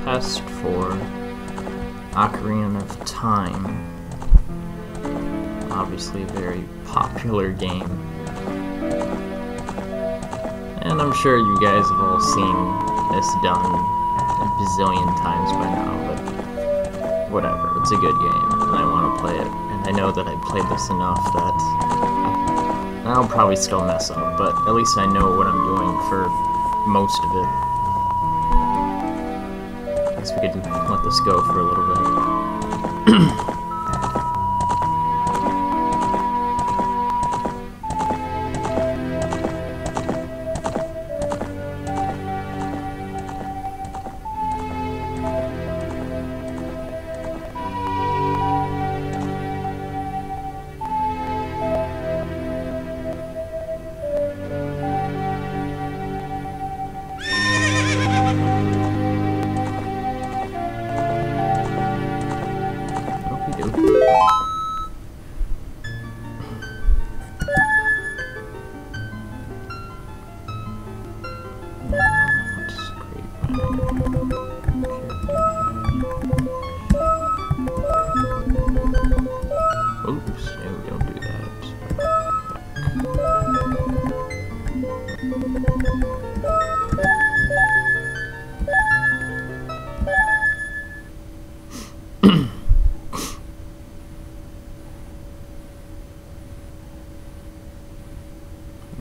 test for Ocarina of Time. Obviously a very popular game. And I'm sure you guys have all seen this done a bazillion times by now, but whatever, it's a good game, and I want to play it. And I know that I played this enough that I'll probably still mess up, but at least I know what I'm doing for most of it. I guess we could let this go for a little bit. Oops, no, don't do that.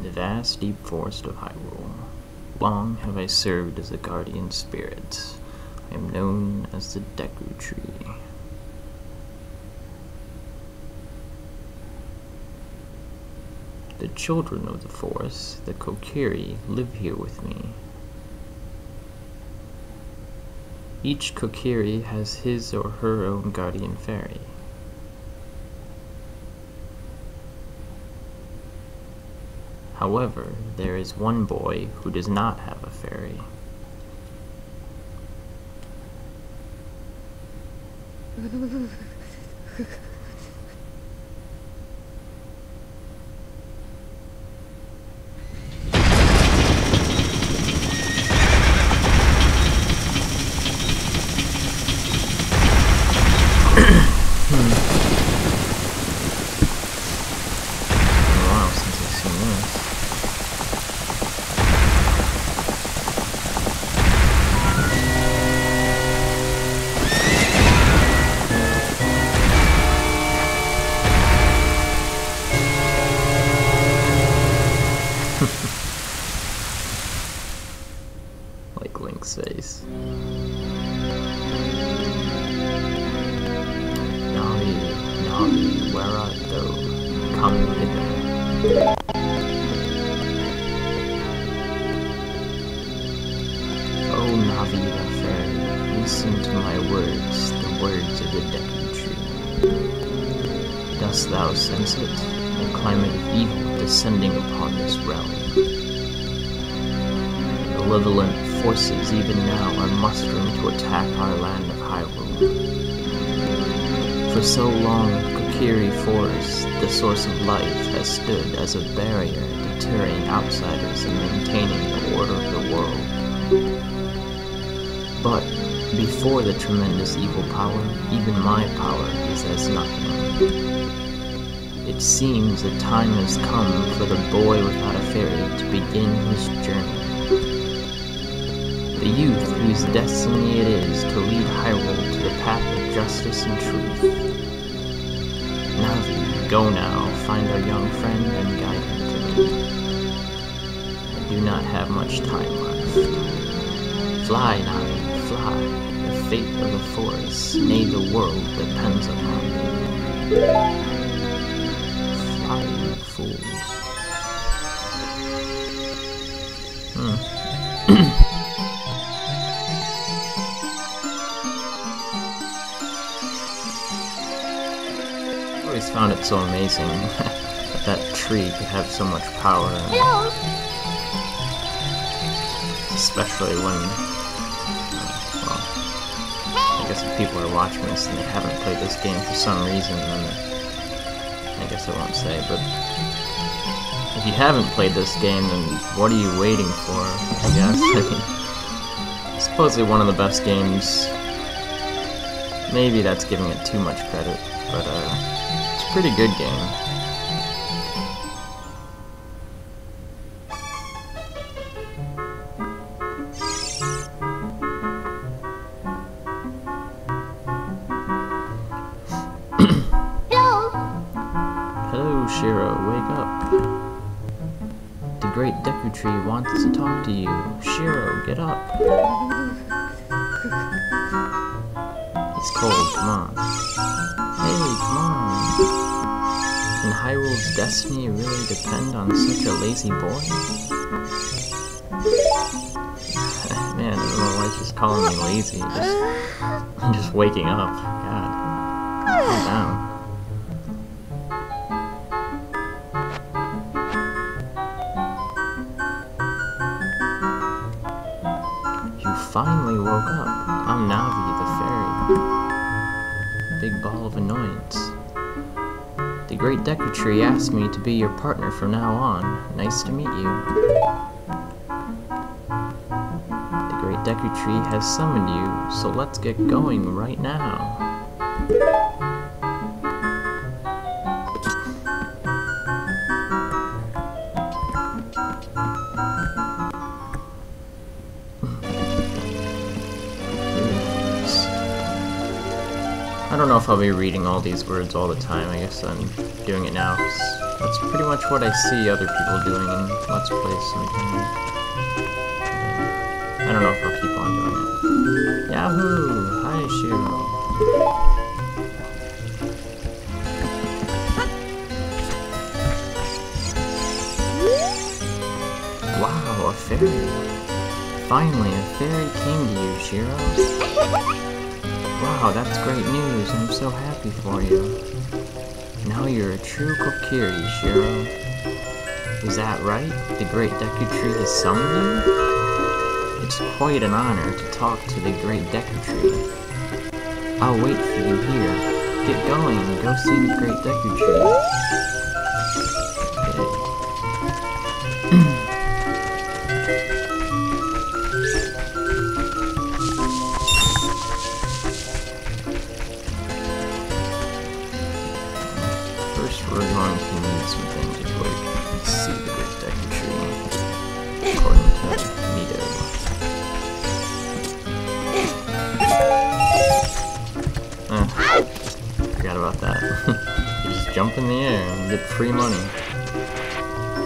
The vast, deep forest of Hyrule. Long have I served as a guardian spirit. I am known as the Deku Tree. The children of the forest, the Kokiri, live here with me. Each Kokiri has his or her own guardian fairy. However, there is one boy who does not have a fairy. Like Link's face. Navi, Navi, where art thou? Come hither. Oh Navi the fair, listen to my words, the words of the Deku Tree. Dost thou sense it? A climate of evil descending upon this realm. Malevolent forces even now are mustering to attack our land of Hyrule. For so long, Kokiri Forest, the source of life, has stood as a barrier deterring outsiders and maintaining the order of the world. But before the tremendous evil power, even my power is as nothing. It seems the time has come for the boy without a fairy to begin his journey. The youth whose destiny it is to lead Hyrule to the path of justice and truth. Navi, go now, find our young friend and guide him to me. I do not have much time left. Fly, Navi, fly. The fate of the forest, nay the world, depends upon thee. Fly, you fools. I always found it so amazing that that tree could have so much power. Hello. Especially when, well, I guess if people are watching this and they haven't played this game for some reason, then I guess I won't say, but if you haven't played this game, then what are you waiting for, I guess? I mean, Supposedly one of the best games. Maybe that's giving it too much credit, but it's a pretty good game. Hello, Shiro, wake up. The great Deku Tree wants to talk to you. Shiro, get up. He's cold, come on. Hey, come on. Can Hyrule's destiny really depend on such a lazy boy? Man, I don't know why she's calling me lazy. I'm just waking up. God. Calm down. You finally woke up. I'm Navi, the fairy. Big ball of annoyance. The great Deku Tree asked me to be your partner from now on. Nice to meet you. The great Deku Tree has summoned you, so let's get going right now. I don't know if I'll be reading all these words all the time. I guess I'm doing it now because that's pretty much what I see other people doing in Let's Plays sometimes. I don't know if I'll keep on doing it. Yahoo! Hi, Shiro. Wow, a fairy. Finally, a fairy came to you, Shiro. Wow, that's great news. I'm so happy for you. Now you're a true Kokiri, Shiro. Is that right? The great Deku Tree has summoned you? It's quite an honor to talk to the great Deku Tree. I'll wait for you here. Get going and go see the great Deku Tree. First, we're going to need some things before we can see the great Deku Tree, according to Mito. Forgot about that. You just jump in the air and get free money.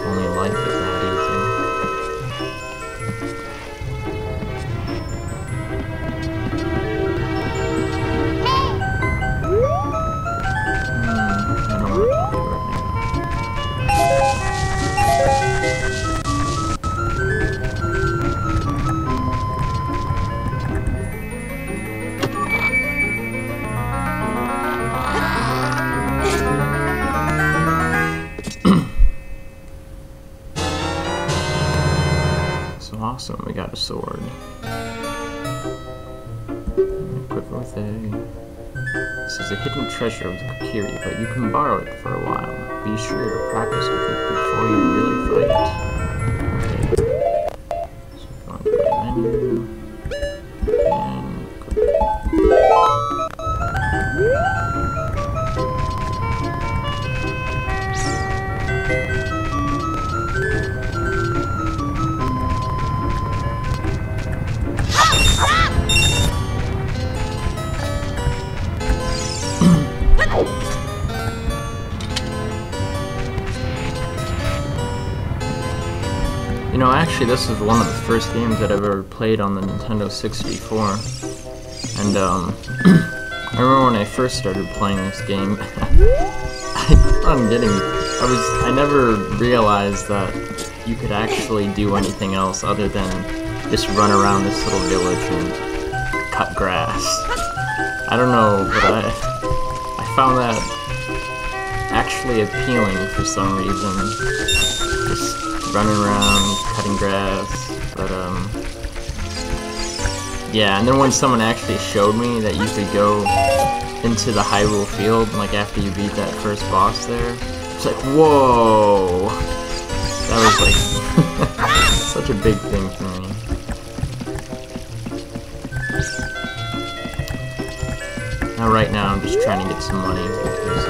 Only life is that easy. Awesome, we got a sword. Equip with a... This is a hidden treasure of the Kokiri, but you can borrow it for a while. Be sure to practice with it before you really fight. Okay. So go into the menu. And you know, actually, this was one of the first games that I've ever played on the Nintendo 64. And, I remember when I first started playing this game, I never realized that you could actually do anything else other than just run around this little village and cut grass. I don't know, but I found that actually appealing for some reason. Just running around, cutting grass, but yeah, and then when someone actually showed me that you could go into the Hyrule Field, like after you beat that first boss there, it's like, whoa! That was like, such a big thing for me. Now, right now, I'm just trying to get some money because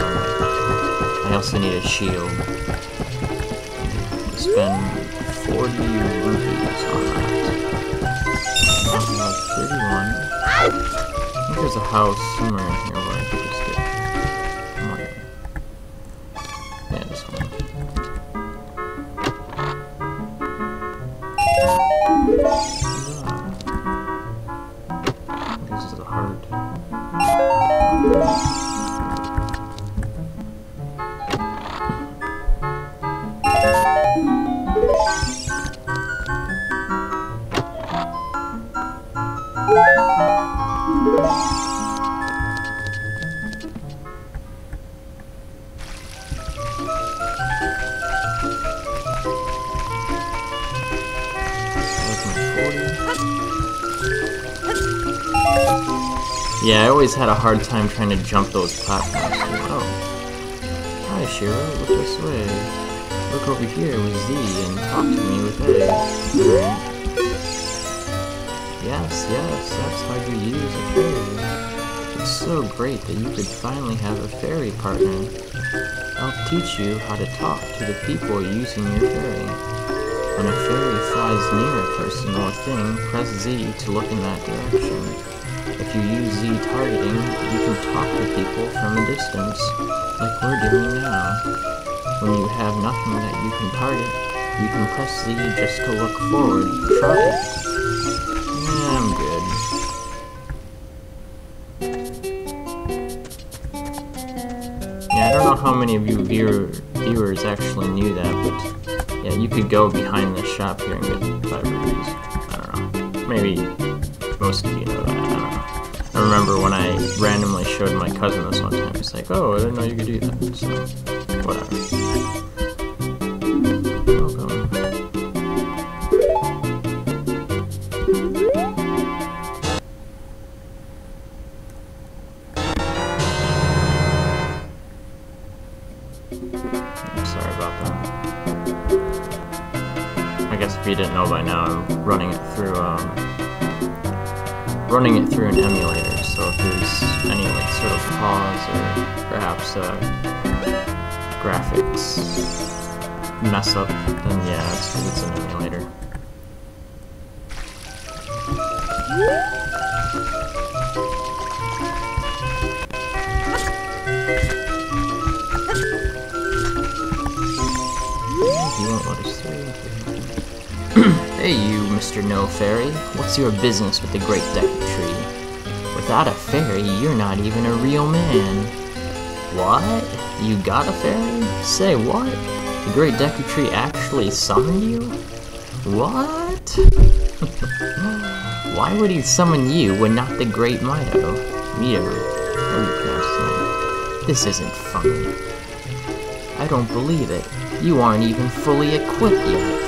I also need a shield. Spend 40 rupees on that. 31. I think there's a house somewhere in here where I could just get money. Yeah, this one. This is the heart. Yeah, I always had a hard time trying to jump those platforms. Oh. Hi, Shiro. Look this way. Look over here with Z and talk to me with A. Alright. Yes, that's how you use a fairy. It's so great that you could finally have a fairy partner. I'll teach you how to talk to the people using your fairy. When a fairy flies near a person or thing, press Z to look in that direction. If you use Z targeting, you can talk to people from a distance, like we're doing now. When you have nothing that you can target, you can press Z just to look forward. Try it. Yeah, I'm good. Yeah, I don't know how many of you viewers actually knew that, but yeah, you could go behind the shop here and get 5 rupees. I don't know. Maybe most of you know that. I don't know. I remember when I randomly showed my cousin this one time. He's like, oh, I didn't know you could do that. So, whatever. Welcome. I'm sorry about that. I guess if you didn't know by now, I'm running it through an emulator, so if there's any like sort of pause or perhaps graphics mess up, then yeah, it's because it's an emulator. He won't let us through. Hey you, Mr. No Fairy, what's your business with the Great Deku Tree? Without a fairy, you're not even a real man. What? You got a fairy? Say what? The Great Deku Tree actually summoned you? What? Why would he summon you when not the Great Mido? This isn't funny. I don't believe it. You aren't even fully equipped yet.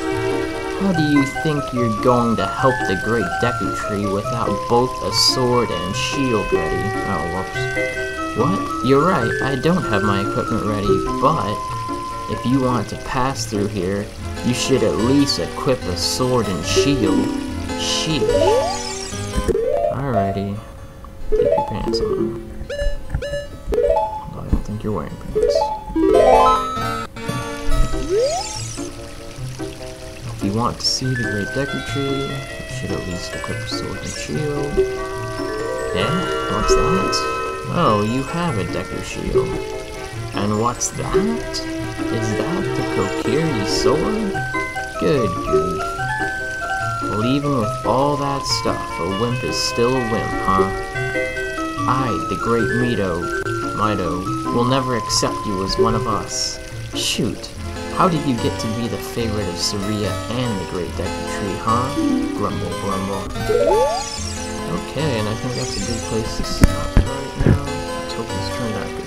How do you think you're going to help the Great Deku Tree without both a sword and shield ready? Oh, whoops. What? You're right, I don't have my equipment ready, but if you want to pass through here, you should at least equip a sword and shield. Sheesh. Alrighty. Keep your pants on. I don't think you're wearing pants. If you want to see the Great Deku Tree, you should at least equip a sword and shield. Yeah? What's that? Oh, you have a Deku Shield. And what's that? Is that the Kokiri sword? Good grief. Well, even with all that stuff, a wimp is still a wimp, huh? I, the Great Mido, will never accept you as one of us. Shoot. How did you get to be the favorite of Saria and the Great Deku Tree, huh? Grumble, grumble. Okay, and I think that's a good place to stop right now. Let's hope this turned out good.